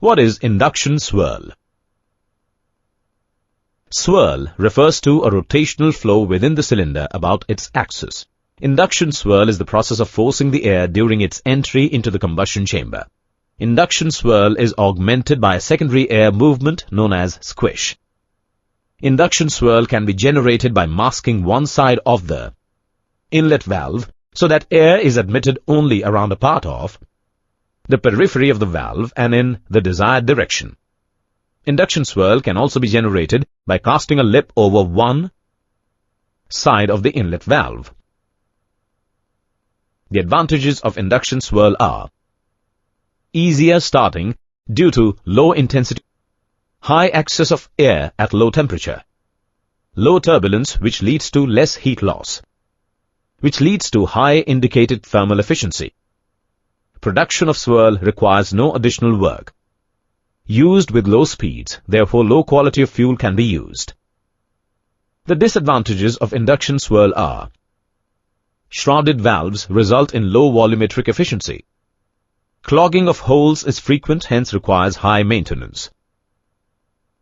What is induction swirl? Swirl refers to a rotational flow within the cylinder about its axis. Induction swirl is the process of forcing the air during its entry into the combustion chamber. Induction swirl is augmented by a secondary air movement known as squish. Induction swirl can be generated by masking one side of the inlet valve so that air is admitted only around a part of the periphery of the valve and in the desired direction. Induction swirl can also be generated by casting a lip over one side of the inlet valve. The advantages of induction swirl are easier starting due to low intensity, high access of air at low temperature, low turbulence which leads to less heat loss, which leads to high indicated thermal efficiency. Production of swirl requires no additional work. Used with low speeds, therefore low quality of fuel can be used. The disadvantages of induction swirl are shrouded valves result in low volumetric efficiency. Clogging of holes is frequent, hence requires high maintenance.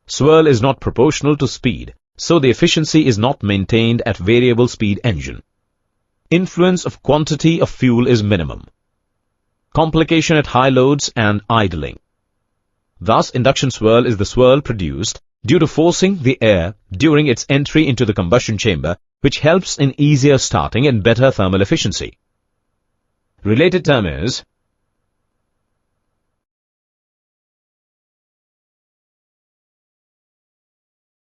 Swirl is not proportional to speed, so the efficiency is not maintained at variable speed engine. Influence of quantity of fuel is minimum. Complication at high loads and idling. Thus, induction swirl is the swirl produced due to forcing the air during its entry into the combustion chamber, which helps in easier starting and better thermal efficiency. Related term is